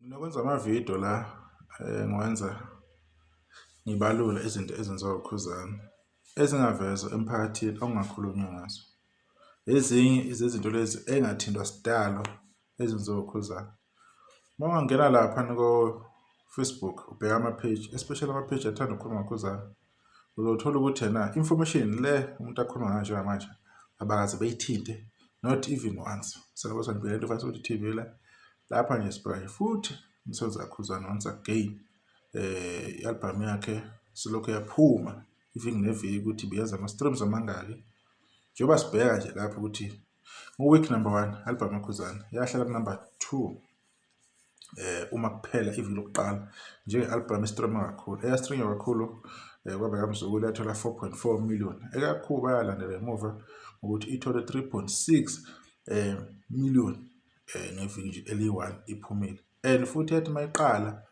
Nokwenza amavidiyo la ngiwenza ngibalula izinto ezenziwa uKhuzani ezingavezwa emphakathini okungakhulunywa ngazo. Ezinye izezinto lezi engathintwa sidalo ezenziwa uKhuzani. Uma ungangena lapha ko-Facebook ubheka ama-page, especially ama-page athanda ukukhuluma ngoKhuzani, uzothola ukuthi information le umuntu akhuluma ngayo njengamanje abakaze beyithinte not even once. Selabo sanibheka into futhi TV la lapha nje sibheka futhi umsebenzi kaKhuzani once again i-album yakhe silokhu yaphuma iviki neviki ukuthi biyenza ama-streams amangaki. Njengoba sibheka nje lapho ukuthi week number 1 album yaKhuzani yahlala number 2 uma kuphela iviki lokuqala njenge-album estreama kakhulu eyastreama kakhulu kwaba kamzukulu yathola 4.4 million ekakhulu bayalandela emuva ukuthi ithole 3.6 million ngeviki nje eli-1 iphumile. And futhi yathi mayiqala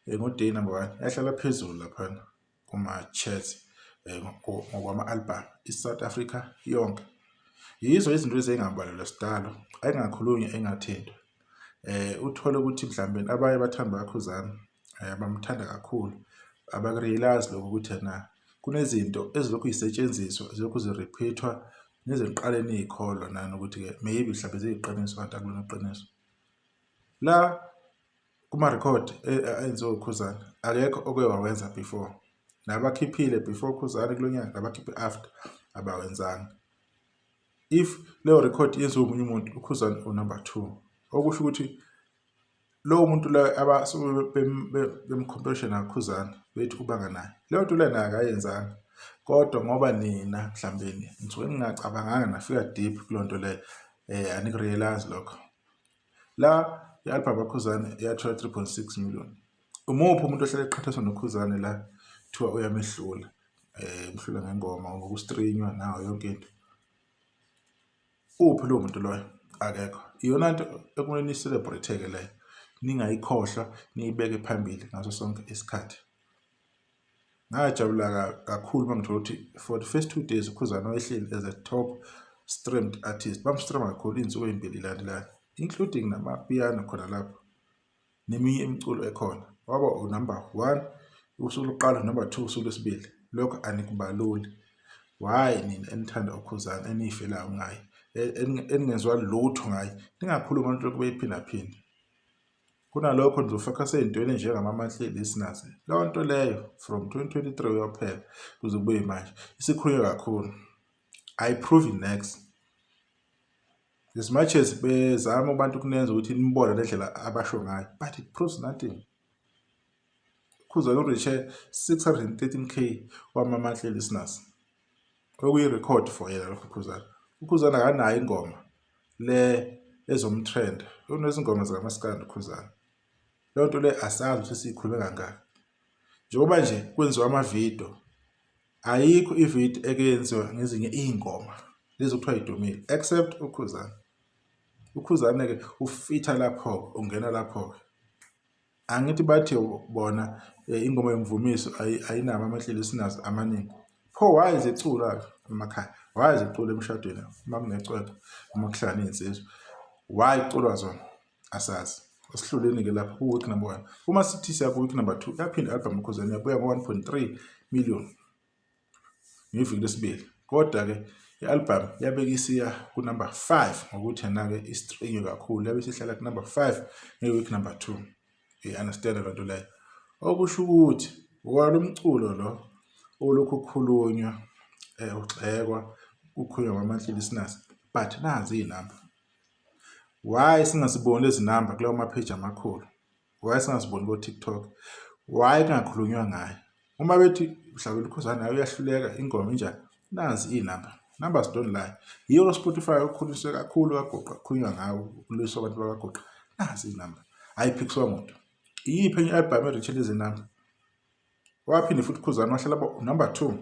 ngo-day number 1 yahlala phezulu lapha kuma-charts ngokwama-album i-South Africa yonke. Yizo izinto ezingabalelwa sidalo engakhulunywa engathintwa. Uthole ukuthi mhlawumbe abanye bathanda kaKhuzani abamthanda kakhulu abakurealize lokho ukuthi kunezinto ezilokhu zisetshenziswa zilokhu zirepeatwa neziqaleni izikholwa nanokuthi-ke maybe mhlawumbe ziyiqiniso kanti akulona iqiniso. La kuma-record enziwe uKhuzani akekho oke wawenza before. Nabakhiphile before uKhuzani kulonyaka nabakhiphe after abawenzanga. If leyo record yenziwe umunye umuntu uKhuzani unumber 2, okusho ukuthi lowo muntu la abasuke bemcompetition naKhuzani bethi ubanga naye leyo nto lena akayenzanga, kodwa ngoba nina mhlawumbe nisuke ningacabanganga nafika deep kulo nto le anikurealize lokho. La i-album yaKhuzani yathola 3.6 million. Umuphi umuntu ohlala eqhathaniswa noKhuzani la kuthiwa uyamehlula mhlula ngengoma ngokustreamwa nayo yonke into? Uphi lo muntu loyo? Akekho. Iyona nto ekumele ni-celebrate-ke leyo, ningayikhohlwa niyibeke phambili ngaso sonke isikhathi. Ngajabula kakhulu mangithola ukuthi for the first 2 days uKhuzani wayehleli as a top streamed artist. Bamstreama kakhulu iy'nsuku ey'mbili ilandelana, including namapiano khona lapho neminye imiculo ekhona. Waba unumber 1 usuku lokuqala, number 2 usuku lwesibili. Lokho anikubaluli. Why nina enithanda uKhuzani eniyifelayo ngaye eningezwa lutho ngaye ningakhuluma into lokhu beyiphindaphinda? Kunalokho nizofocus ey'ntweni njengama-monthly listeners. Leyo nto leyo from 2023 uyophela kuze kube manje isikhulunywa kakhulu. Ayiprovi next. As much as bezama abantu kunenza ukuthi nibone lendlela abasho ngayo, but it proves nothing. uKhuzani ureache 613k wama-monthly listeners. Okuyi-record for yena lokho uKhuzani. uKhuzani akanayo ingoma le ezomtrend. Unezingoma zikamaskandi uKhuzani. Leyo nto le asazi ukuthi siyikhulume kangaka. Njengoba nje kwenziwa amavidiyo, ayikho ividiyo ekenziwa ngezinye iy'ngoma lezi kuthiwa yidumile except uKhuzani. uKhuzani-ke ufitha lapho, ungena lapho-ke. Angithi bathi bona ingoma yomvumiso ayinabo ama-monthly listeners amaningi. Pho why zicula emakhaya? Why zicula emshadweni uma kunecwecwe uma kuhlangana iy'nsizwa? Why kuculwa zona? Asazi. Asihluleni-ke lapho ku-week number 1. Uma sithi siya ku-week number 2 yaphinda i-album yaKhuzani yabuya ngo-1.3 million ngeviki lesibili. Kodwa-ke i-album yabeke isiya ku-number 5 ngokuthi ke istrenywe kakhulu. Yabe isihlala ku-number 5 nge-week number 2. Understand lento leyo. Okusho ukuthi walo mculo lo olokhu ukhulunywa ugxekwa kukhulunywa ngama-monthly listeners, but nazi iy'namba. Why singasiboni lezi namba kulawo ma-page amakhulu? Why singasiboni ko-TikTok? Why kungakhulunywa ngayo? Uma bethi mhlawumbe uKhuzani naye uyahluleka ingoma injani, nazi iy'namba. Numbers don't lie. Yiyo Spotify okukhuliswe kakhulu kaGoqa kukhulunywa ngawo ukuliswa abantu bakaGoqa. Nazi iy'namba. Ayiphikiswa muntu. Iyiphi enye i-album eriche lezi namba? Waphinde futhi uKhuzani wahlala number 2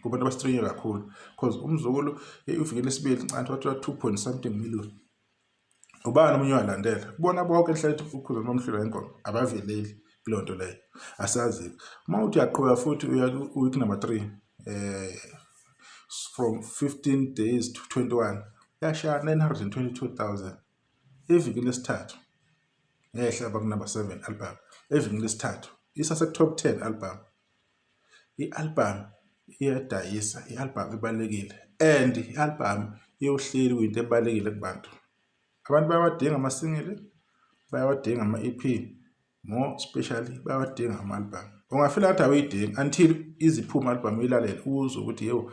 kubantu abastrenywe kakhulu because umzukulu iviki lesibili ncanti wathola 2 something million. Ubani omunye walandela? Kubona bonke enhlathi uKhuzani bamhlula ingoma abaveleli kuleyo nto leyo. Asazi. Uma uthi uyaqhubeka futhi uya ku-week number 3 from 15 days to 21 yashaya 922,000 eviki lesithathu. ngehla aba number 7 album evini lesithathu isase top 10 album. I-album iyadayisa, i-album ibalekile and i-album iyohleli kuyinto ebalekile kubantu. Abantu bayawadinga ama-single, bayawadinga ama-EP, more especially bayawadinga ama-album. Ungafila ngathi awuyidingi until iziphuma album uyilalele uzwe ukuthi yo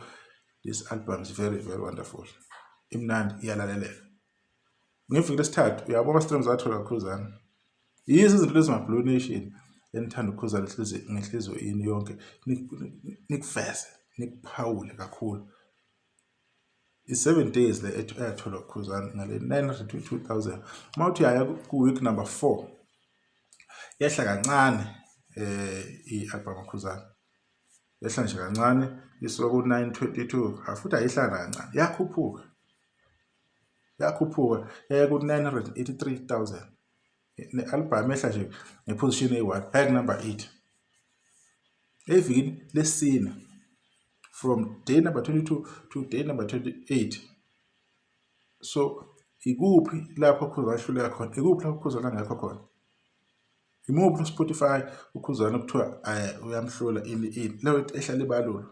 this album is very very wonderful. Imnandi iyalaleleka. Ngeviki lesithathu uyabona ama-streams athola kakhudlwana. Yizo izinto lezi ma-Blue Nation enithanda ukukhuzana ngenhliziyo yini yonke nikufeze nikuphawule kakhulu. I-7 days le eyathola ukukhuzana ngale 922,000. Mawuthi yaya ku-week number 4 yehla kancane i-album kakhuzana. Yehla nje kancane isuka ku-922 futhi ayihlanga kancane yakhuphuka yaya ku-983,000. Ne-album ehla nje ngeposition eyi-1 hayi number 8 evini lesine from day number 22 to day number 28. So ikuphi lapho ukhuzana ahluleka khona, ikuphi lapho ukhuzana angekho khona, imuphi no-Spotify ukhuzana kuthiwa uyamhlula ini leyo ehlala ibalula.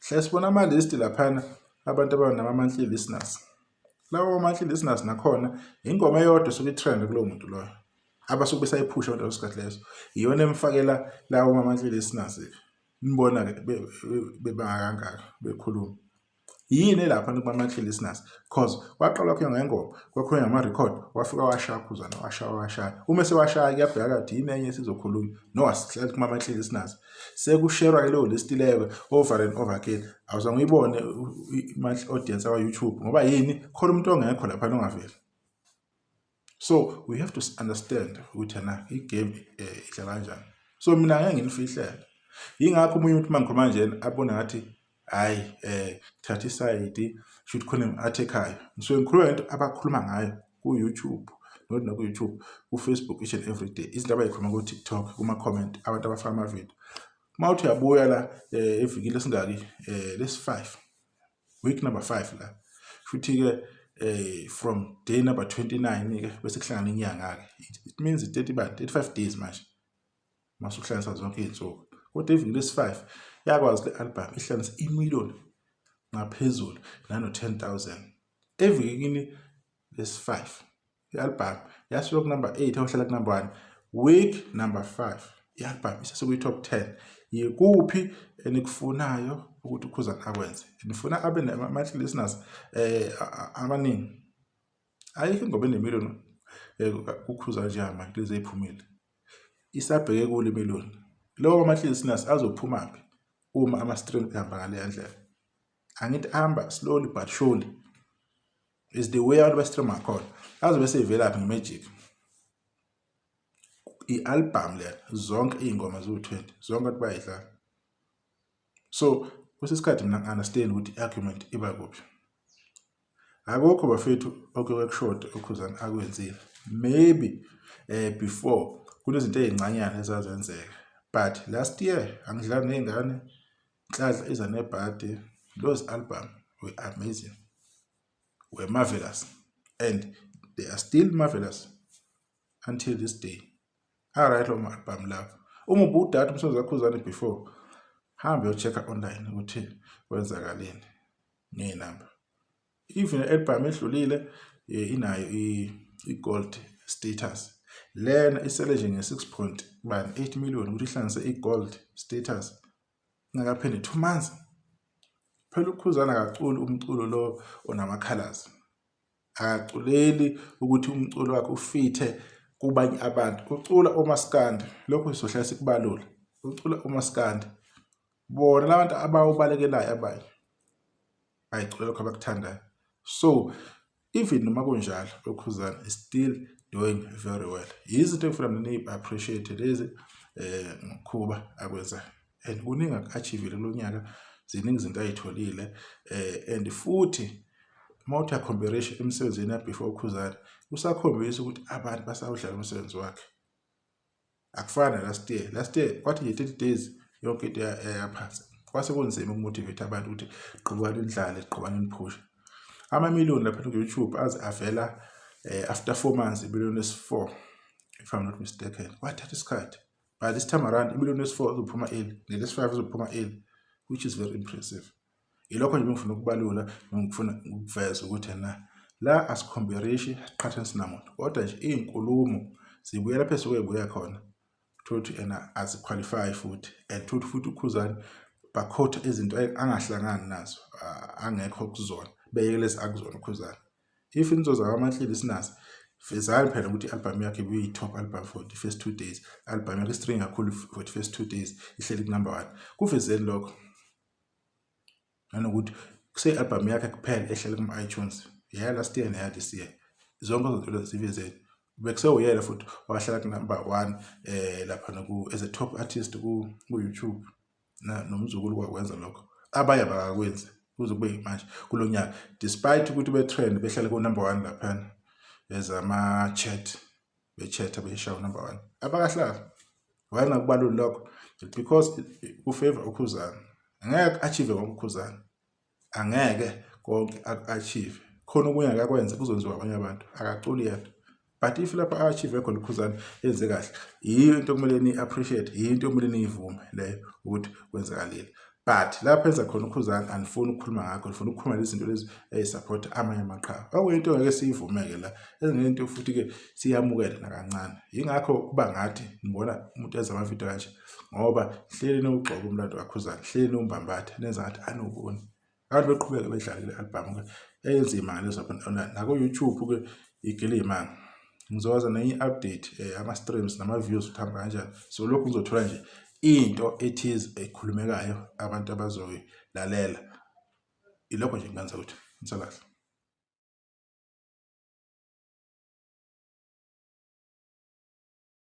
Hle sibona ama-list laphana abantu abanama-monthly listeners. Lawo monthly listeners nakhona ingoma eyodwa sobe trend kulowo muntu loyo abasuke besayiphusha abantu lesikhathi leso iyona emfakela lawo monthly listeners. Nibona ke bebangakangaka bekhuluma yini lapha kuma-monthly listeners cause waqala kuya ngengoma kwakhona ngama-record wafika washaya ukhuzana washaya uma sewashaya kuyabheka kade yini enye sizokhuluma no asihlali kuma-monthly listeners sekusherwa ke leyo list leyo over and over again. Awuzange uyibone i-monthly audience wa-YouTube ngoba yini khona umuntu ongekho lapha ongaveli. So we have to understand ukuthi na i-game idlala kanjani. So mina ngeke nginifihlele yingakho umunye umuntu mangikhuluma nje abona ngathi hayi thatha iside should khona athi ekhaya. Ngisuke ngikhuluma into abakhuluma ngayo ku-YouTube not na ku-YouTube, ku-Facebook each and every day. Izinto abayikhuluma ku-TikTok kuma-comment abantu abafaka ama-video. Mawuthi uyabuya la evikini lesingaki lesi-5 week number 5 la futhi ke from day number 29 ke bese kuhlangana inyanga ke it means 35 days manje masuhlanganisa zonke izinsuku. Kodwa eviki lesi-5 yakwazi le album ihlanganisa imiliyoni ngaphezulu nano-10,000 evikini lesi-5. I-album yasuka ku-number 8 yahlala ku-number 1 week number 5. I-album isesekuyi-top 10. Yikuphi enikufunayo ukuthi ukhuzana akwenze? Nifuna abe nama-monthly listeners amaningi? Ayikho ingoma enemiliyoni kukhuzana nje manje lezi eziphumile isabheke kule miliyoni. Lowo monthly listeners azophumaphi uma ama-stream ehamba ngale ndlela? Angithi ahamba slowly but surely is the way abantu ba-stream akhona azobe seyivelaphi nge-magic. I-album le zonke iy'ngoma ziwu-20 zonke abantu bayidlala. So kwesikhathi mina ngi-understand ukuthi i-argument iba kuphi. Akukho bafethu okukushoda ukhuzana akwenzile. Maybe before kunezinto ey'ncanyana ezazenzeka but last year angidlali ney'ngane Nhlanhla iza nebhadi. Those album were amazing, were marvelous, and they are still marvelous until this day. Alright, lo album lawo uma ubudata umsebenzi wakhuzana before hambe uyo-check online ukuthi kwenzakaleni ngey'namba. Even i-album edlulile inayo i-gold status. Lena isele nje nge-6.8 million ukuthi ihlanganise i-gold status ngakapheli 2 months. Phela ukhuzana akaculi umculo lo onama-colors. Akaculeli ukuthi umculo wakhe ufithe kubanye abantu. Ucula omaskandi lokho sizohlala sikubalula. Ucula omaskandi bona labantu abawubalekelayo abanye ayicula lokho abakuthandayo. So even noma kunjalo ukhuzana is still doing very well. Izinto ekufuna mina ni-appreciate lezi ngikhuba akwenzayo and kuningi aku-achievile kulo nyaka. Ziningi izinto ayitholile and futhi mawuthi ya-comparison emsebenzini ya-before ukhuzana usakhombisa ukuthi abantu basawudlala umsebenzi wakhe. Akufana last year kwathi nje 30 days yonke into yaphansi. Kwase kunzima ukumotivate abantu ukuthi qhubani nidlale qhubani niphushe. Ama-million lapha ku-YouTube aze avela after 4 months, i-million esi-4 if I'm not mistaken. Wathatha isikhathi. But this time around, imiliyoni yesi-4 izophuma early, nelesi-5 izophuma early, which is very impressive. Ilokho nje ngifuna ukubalula, ngifuna ukuveza ukuthi la asikhombereshi siqhathanise namuntu, kodwa nje iy'nkulumo zibuyela phezulu kwebuya khona. Thothi aziqualify futhi, and thothi futhi uKhuzani bakhotha izinto angahlangani nazo, angekho kuzona, beyeke lezi akuzona uKhuzani. If inzozo zakwamaNhleli sinazo, vezani phela ukuthi i-album yakhe kuyi-top album for the first 2 days, album yakhe string kakhulu for the first 2 days, ihleli ku-number 1. Kuvezeni lokho. Nanokuthi kuse-album yakhe kuphela ehlele kuma-iTunes, last year neya this year. Zonke izinto lezi zivezeni. Bekusewuyena futhi wahlala ku-number 1 lapha as a top artist ku-YouTube. Nomzukulu kwakwenza lokho. Abanye abakakwenzi kuze kube manje kulo nyaka, despite ukuthi be-trend behlale ku-number 1 laphana as ama-chat, be-chat beshawa number 1. Abakahlali. Wayena kubalula lokho because ufavor uKhuzani. Angeke achieve konke uKhuzani. Angeke konke achieve. Khona okunye akakwenza kuzonziwa abanye abantu. Akaculi yena. But if lapha achieve khona uKhuzani yenze kahle, yiyo into okumele ni-appreciate, yiyo into okumele niyivume leyo ukuthi kwenzakalile. But lapha enza khona uKhuzani anifuni ukukhuluma ngakho, nifuna ukukhuluma lezi zinto lezi ezisupport amanye amaqhawe. Okuyinto ngeke siyivumeke la. Engento futhi ke siyamukela nakancane. Yingakho kuba ngathi ngibona umuntu enza amavidiyo kanje, ngoba hleli nogxoba umlando kaKhuzani, hleli nombambathe, nenza ngathi anoboni. Abantu beqhubeka bedlala le album ke eyenza imali online nako YouTube ke igele imali. Ngizoza nenye update ama-streams nama-views ukuhamba kanjani. So lokhu ngizothola nje into ethize ekhulumekayo abantu abazoyilalela. Ilokho nje ngenza ukuthi ngitsalahle.